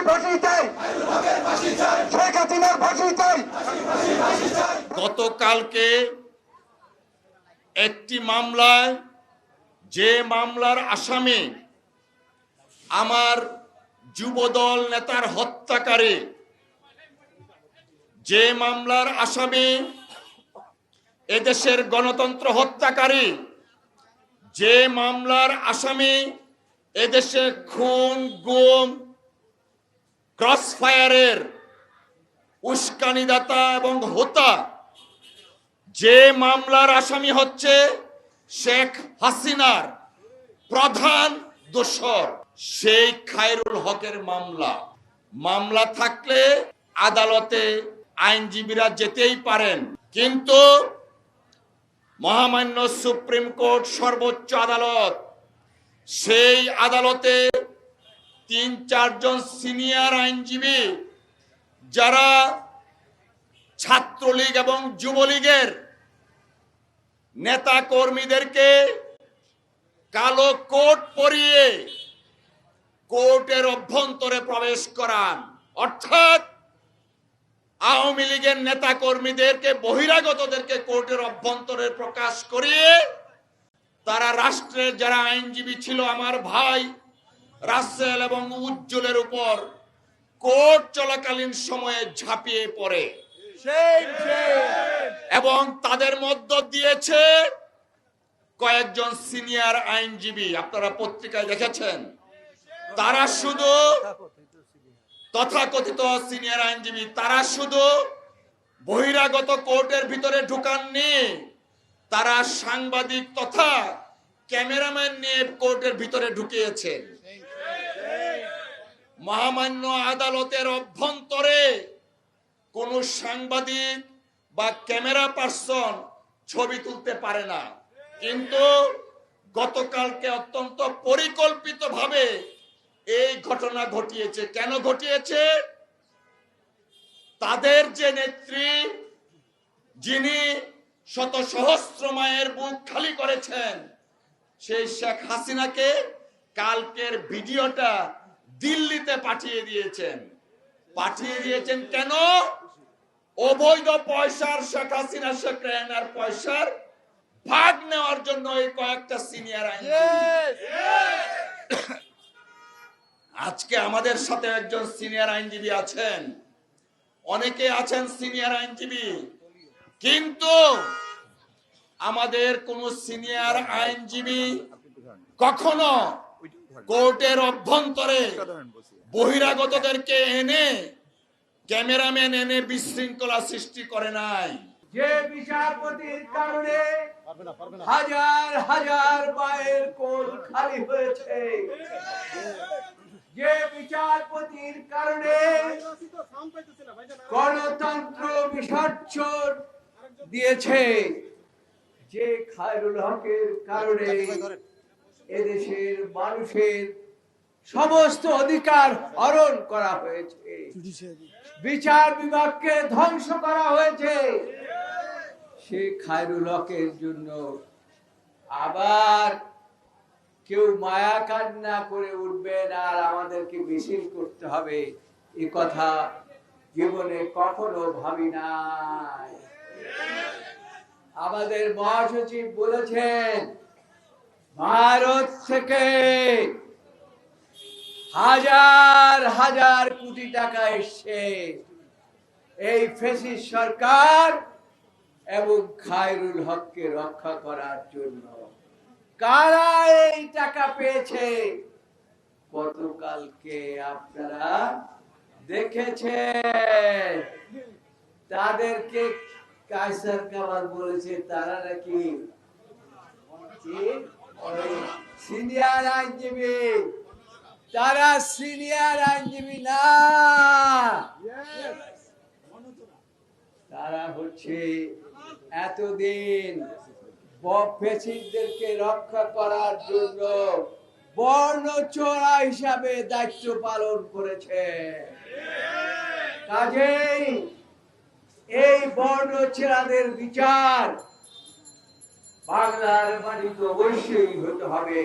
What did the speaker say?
ফাঁসি চাই, শেখ হাসিনার ফাঁসি চাই। গতকালকে একটি মামলায়, যে মামলার আসামি আমার যুবদল নেতার হত্যাকারী, যে মামলার আসামি এদেশের গণতন্ত্র হত্যাকারী, যে মামলার আসামি এদেশে খুন, গুম, ক্রসফায়ারের উস্কানিদাতা এবং হোতা, যে মামলার আসামি হচ্ছে শেখ হাসিনার প্রধান দোসর, সেই খায়রুল হকের মামলা থাকলে আদালতে আইনজীবীরা যেতেই পারেন, কিন্তু মহামান্য সুপ্রিম কোর্ট, সর্বোচ্চ আদালত, সেই আদালতে ৩-৪ জন সিনিয়র আইনজীবী যারা ছাত্রলীগ এবং যুবলীগের নেতা কর্মীদেরকে কালো কোট পরিয়ে কোর্টের অভ্যন্তরে প্রবেশ করান, অর্থাৎ আওয়ামী লীগের নেতা কর্মীদেরকে, বহিরাগতদেরকে কোর্টের অভ্যন্তরে প্রকাশ করিয়ে তারা রাষ্ট্রের যারা আইনজীবী ছিল, আমার ভাই রাসেল এবং উজ্জ্বলের উপর কোর্ট চলাকালীন সময়ে ঝাঁপিয়ে পড়ে এবং তাদের মধ্য দিয়েছে কয়েকজন সিনিয়র আইনজীবী। আপনারা পত্রিকায় দেখেছেন, তারা শুধু তথাকথিত সিনিয়র আইনজীবী, তারা শুধু বহিরাগত কোর্টের ভিতরে ঢুকাননি, তারা সাংবাদিক তথা ক্যামেরাম্যান নিয়ে কোর্টের ভিতরে ঢুকিয়েছেন। মহামান্য আদালতের অভ্যন্তরে কোন সাংবাদিক বা ক্যামেরা পার্সন ছবি তুলতে পারে না, কিন্তু গতকালকে অত্যন্ত পরিকল্পিতভাবে এই ঘটনা ঘটিয়েছে। কেন ঘটিয়েছে? তাদের যে নেত্রী, যিনি শত সহস্র মায়ের বুক খালি করেছেন, সেই শেখ হাসিনাকে কালকের ভিডিওটা দিল্লিতে পাঠিয়ে দিয়েছেন। কেন? অবৈধ পয়সার, শেখ হাসিনা, শেখ রেহানার পয়সার ভাগ নেওয়ার জন্য এই কয়েকটা সিনিয়র আইনজীবী। আজকে আমাদের সাথে একজন সিনিয়র আইনজীবী আছেন, অনেকে আছেন সিনিয়র আইনজীবী, কিন্তু আমাদের কোন সিনিয়র আইনজীবী কখনো কোর্টের অভ্যন্তরে বহিরাগতদেরকে এনে, ক্যামেরাম্যান এনে বিশৃঙ্খলা সৃষ্টি করে নাই। যে বিচারপতির কারণে হাজার হাজার মায়ের কোল খালি হয়েছে, যে বিচারপতির কারণে গণতন্ত্র বিসর্জন দিয়েছে, যে খায়রুল হকের কারণে এদেশের মানুষের সমস্ত অধিকার হরণ করা হয়েছে, বিচার বিভাগকে ধ্বংস করা হয়েছে, সে খায়রুল হকের জন্য আবার কেউ মায়া কান্না করে উঠবেন আর আমাদেরকে মিছিল করতে হবে, এ কথা জীবনে কখনো ভাবি নাই। আমাদের মহাসচিব বলেছেন, ভারত থেকে হাজার হাজার কোটি টাকা এসছে এই ফ্যাসিস্ট সরকার এবং খায়রুল হককে রক্ষা করার জন্য। কারা এই টাকা পেয়েছে গতকালকে আপনারা দেখেছেন। তাদেরকে কায়সার কামাল বলেছে তারা নাকি সিনিয়র আইনজীবী, তারা সিনিয়র আইনজীবী না, তারা হচ্ছে এতদিন ফ্যাসিস্টদেরকে রক্ষা করার জন্য বর্ণচোরা হিসাবে দায়িত্ব পালন করেছে। কাজেই এই বর্ণচোরাদের বিচার বাংলার মাটিতে অবশ্যই হতে হবে।